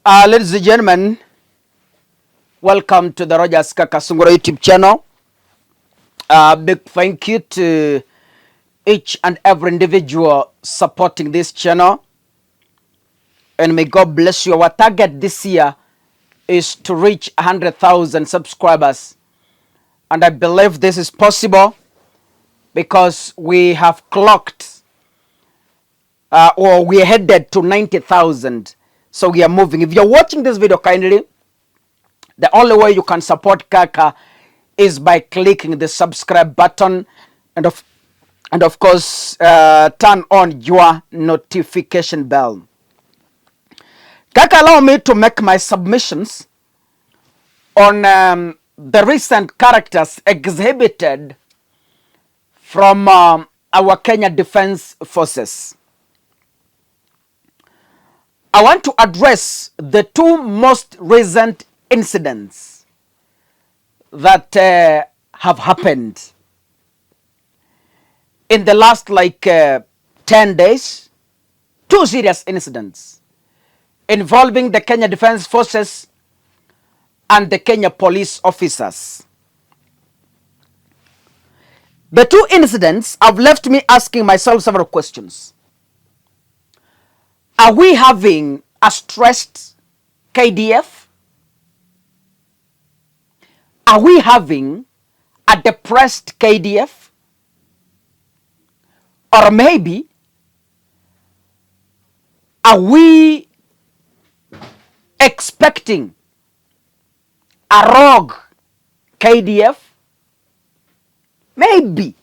Ladies and gentlemen, welcome to the Rogers Kakasungura YouTube channel. Big thank you to each and every individual supporting this channel. And may God bless you. Our target this year is to reach 100,000 subscribers. And I believe this is possible because we have clocked or we are headed to 90,000. So we are moving. If you're watching this video kindly, the only way you can support Kaka is by clicking the subscribe button and of course turn on your notification bell. Kaka, allow me to make my submissions on the recent characters exhibited from our Kenya Defense Forces. I want to address the two most recent incidents that have happened in the last 10 days. Two serious incidents involving the Kenya Defense Forces and the Kenya police officers. The two incidents have left me asking myself several questions. Are we having a stressed KDF? Are we having a depressed KDF? Or maybe, are we expecting a rogue KDF? Maybe.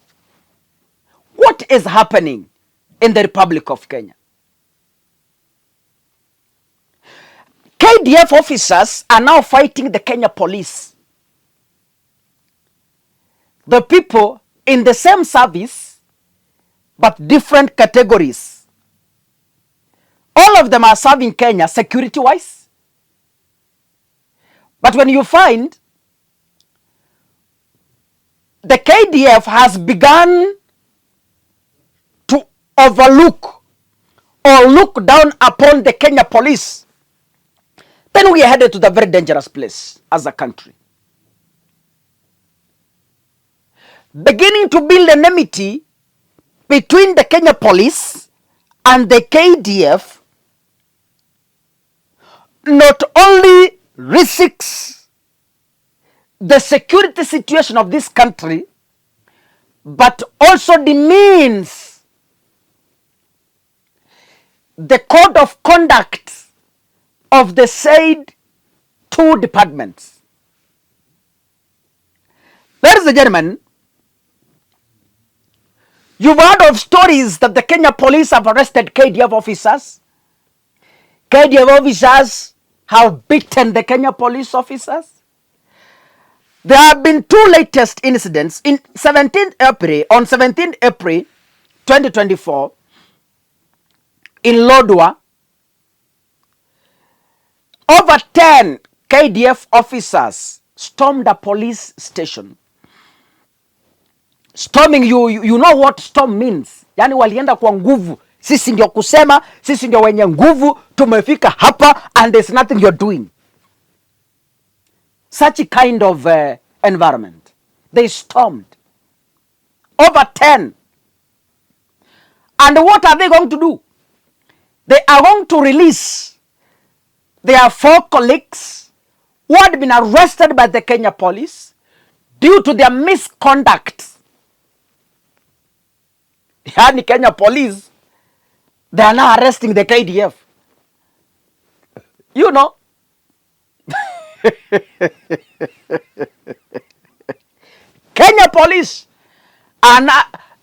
What is happening in the Republic of Kenya? KDF officers are now fighting the Kenya police. The people in the same service, but different categories. All of them are serving Kenya security-wise. But when you find the KDF has begun to overlook or look down upon the Kenya police, then we are headed to the very dangerous place as a country. Beginning to build enmity between the Kenya police and the KDF not only risks the security situation of this country, but also demeans the code of conduct of the said two departments. Ladies and gentlemen, you've heard of stories that the Kenya police have arrested KDF officers. KDF officers have beaten the Kenya police officers. There have been two latest incidents on 17th April 2024 in Lodwar. Over 10 KDF officers stormed a police station. Storming, you know what storm means. Yani walienda kwa nguvu. Sisi ndio kusema, sisi ndio wenye nguvu, tumefika hapa and there's nothing you're doing. Such a kind of environment. They stormed. Over 10. And what are they going to do? They are going to release their 4 colleagues who had been arrested by the Kenya police due to their misconduct. Yani Kenya police, they are now arresting the KDF. You know. Kenya police are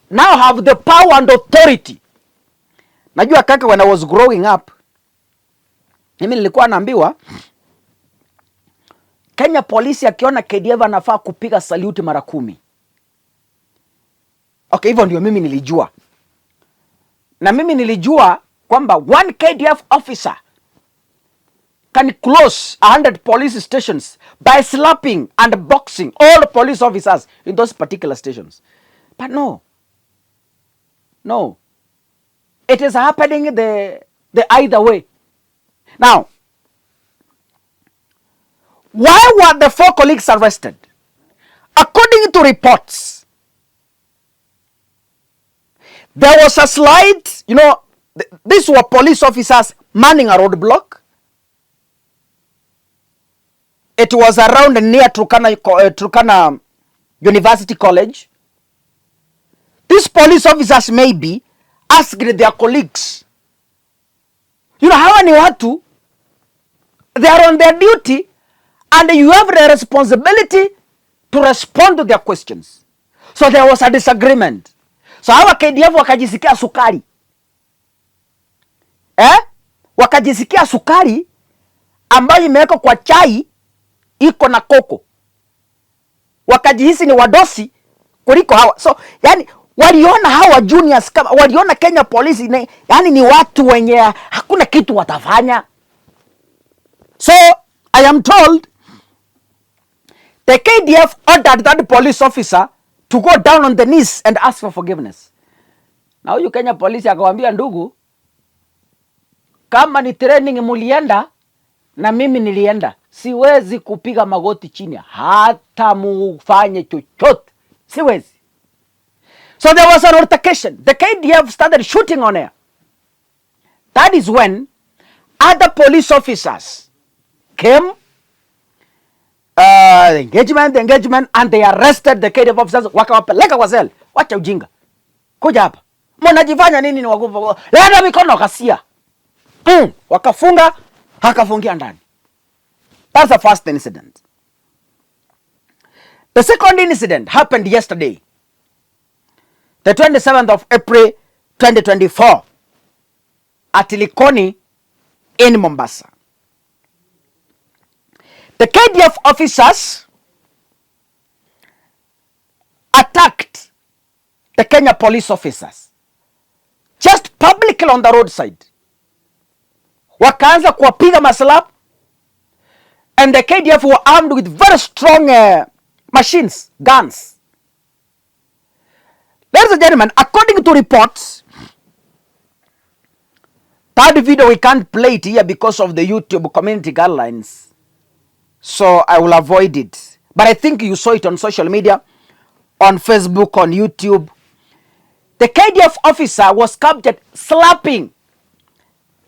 now have the power and authority. Najua kaka, when I was growing up, mimi nilikuwa naambiwa Kenya polisi akiona KDF anafaa kupiga salute mara 10. Okay, hivyo ndio mimi nilijua. Na mimi nilijua kwamba one KDF officer can close 100 police stations by slapping and boxing all police officers in those particular stations. But no. No. It is happening the either way. Now, Why were the 4 colleagues arrested? According to reports, there was a slight, these were police officers manning a roadblock. It was around near Turkana University College. These police officers maybe asked their colleagues, hawa ni watu, they are on their duty and you have the responsibility to respond to their questions. So there was a disagreement. So hawa KDF wakajisikia sukari. Wakajisikia sukari ambayo imewekwa kwa chai iko na koko. Wakajihisi ni wadosi kuliko hawa. So waliona hawa juniors kama waliona Kenya Police ni watu wenye hakuna kitu watafanya. So I am told the KDF ordered that police officer to go down on the knees and ask for forgiveness. Na huyu Kenya Police akamwambia, ndugu, kama ni training mulienda na mimi nilienda, siwezi kupiga magoti chini hata mufanye chochote, siwezi. So there was an altercation. The KDF started shooting on air. That is when other police officers came, the engagement, and they arrested the KDF officers. Wakawapeleka kwa cell. Wacha ujinga, kuja hapa, mnajifanya nini? Ni wagumu, leta mikono kasia. Wakafunga, hakafungia ndani. That's the first incident. The second incident happened yesterday, the 27th of April 2024, at Likoni in Mombasa. The KDF officers attacked the Kenya police officers just publicly on the roadside. Wakaanza kuwapiga maslap, and the KDF were armed with very strong machines, guns. Ladies and gentlemen, according to reports, that video we can't play it here because of the YouTube community guidelines, so I will avoid it. But I think you saw it on social media, on Facebook, on YouTube. The KDF officer was captured slapping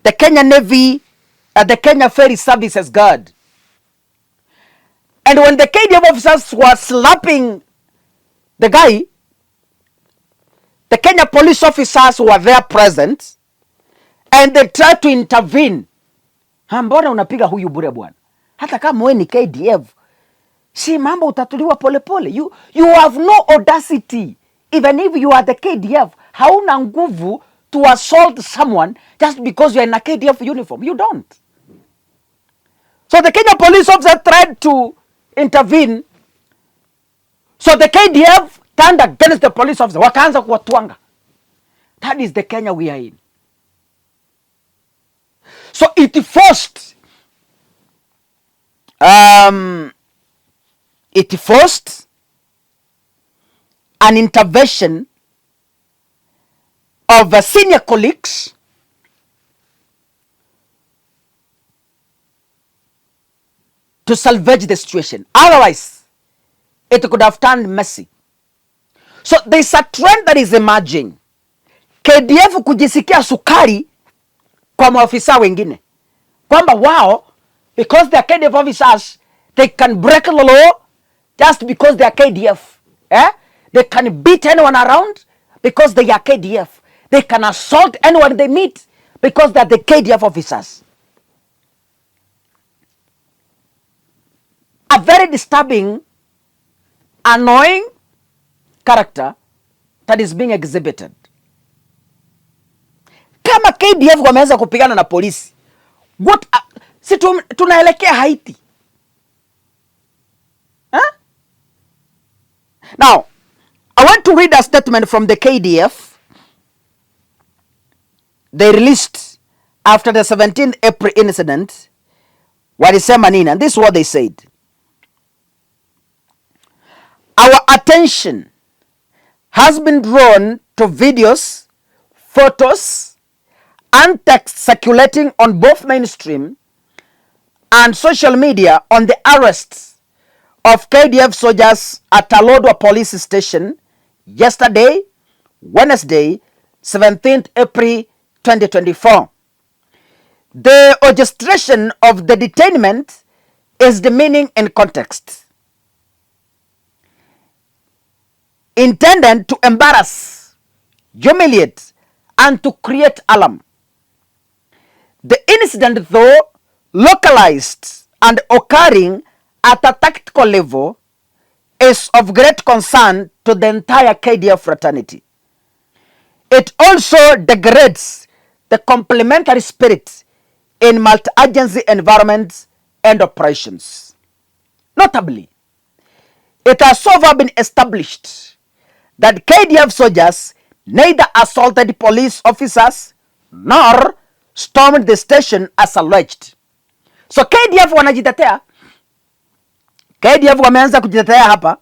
the Kenya Navy, the Kenya Ferry Services guard. And when the KDF officers were slapping the guy, the Kenya police officers were there present, and they tried to intervene. Mbona unapiga huyu bure bwana? Hata kama wewe ni KDF, si mambo utatuliwa polepole. You have no audacity. Even if you are the KDF, hauna nguvu to assault someone just because you are in a KDF uniform. You don't. So the Kenya police officer tried to intervene. So the KDF turned against the police officer. Wakaanza kuwatwanga. That is the Kenya we are in. So it forced an intervention of senior colleagues to salvage the situation. Otherwise, it could have turned messy. So there's a trend that is emerging. KDF kujisikia sukari kwa maofisa wengine, kwamba wao, because they are KDF officers, they can break the law just because they are KDF. They can beat anyone around because they are KDF. They can assault anyone they meet because they are the KDF officers. A very disturbing, annoying character that is being exhibited. Kama KDF wameweza kupigana na polisi, si tunaelekea Haiti? Now, I want to read a statement from the KDF they released after the 17th April incident. Walisema nini? And this is what they said. Our attention has been drawn to videos, photos, and text circulating on both mainstream and social media on the arrests of KDF soldiers at Alodwa police station yesterday, Wednesday, 17th April 2024. The orchestration of the detainment is demeaning in context, intended to embarrass, humiliate, and to create alarm. The incident, though localized and occurring at a tactical level, is of great concern to the entire KDF fraternity. It also degrades the complementary spirit in multi-agency environments and operations. Notably, it has so far been established that KDF soldiers neither assaulted police officers nor stormed the station as alleged. So KDF wanajitetea. KDF wameanza kujitetea hapa.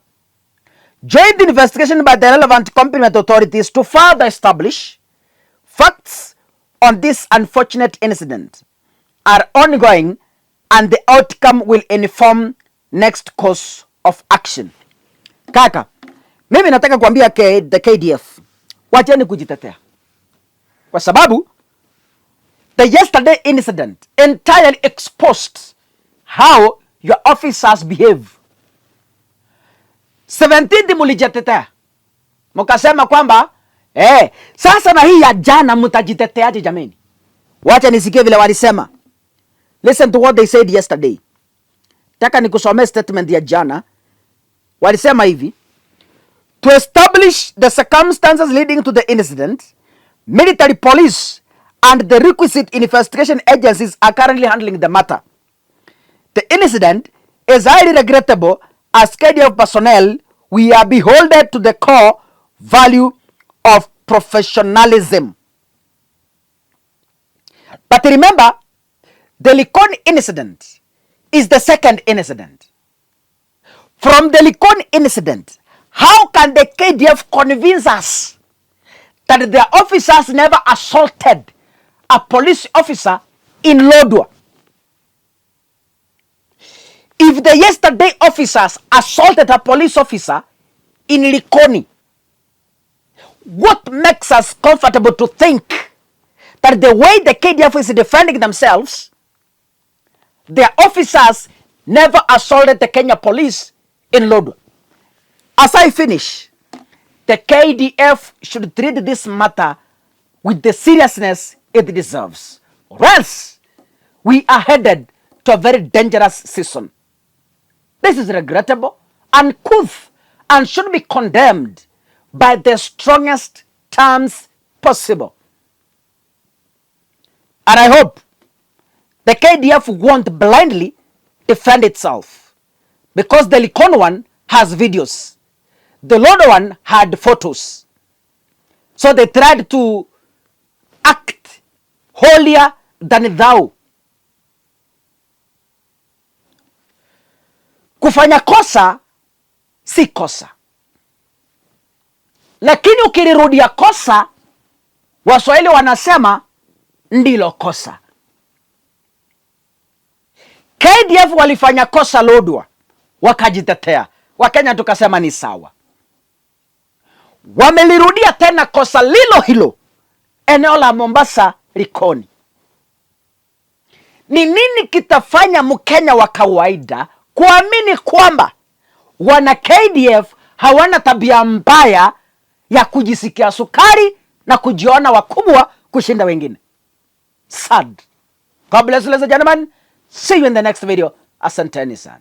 Joint investigation by the relevant competent authorities to further establish facts on this unfortunate incident are ongoing, and the outcome will inform next course of action. Kaka, mimi nataka kuambia the KDF, wacheni kujitetea. Kwa sababu the yesterday incident entirely exposed how your officers behave. 17th mulijitetea. Mukasema kwamba sasa na hii ya jana mutajiteteaje jameni? Wacha nisikie vile walisema. Listen to what they said yesterday. Taka nikusomee statement ya jana. Walisema hivi: to establish the circumstances leading to the incident, military police and the requisite investigation agencies are currently handling the matter. The incident is highly regrettable. As KDF personnel, we are beholden to the core value of professionalism. But remember, the Likoni incident is the second incident. From the Likoni incident, how can the KDF convince us that their officers never assaulted a police officer in Lodwar? If the yesterday officers assaulted a police officer in Likoni, what makes us comfortable to think that the way the KDF is defending themselves, their officers never assaulted the Kenya police in Lodwar? As I finish, the KDF should treat this matter with the seriousness it deserves, or else we are headed to a very dangerous season. This is regrettable, uncouth, and should be condemned by the strongest terms possible. And I hope the KDF won't blindly defend itself, because the Likon one has videos. The Lodwar one had photos. So they tried to act holier than thou. Kufanya kosa si kosa, lakini ukilirudia kosa, Waswahili wanasema ndilo kosa. KDF walifanya kosa Lodwar, wakajitetea. Wakenya tukasema ni sawa. Wamelirudia tena kosa lilo hilo eneo la Mombasa Likoni. Ni nini kitafanya Mkenya wa kawaida kuamini kwamba wana KDF hawana tabia mbaya ya kujisikia sukari na kujiona wakubwa kushinda wengine? Sad. God bless you, ladies and gentlemen. See you in the next video. Asanteni sana.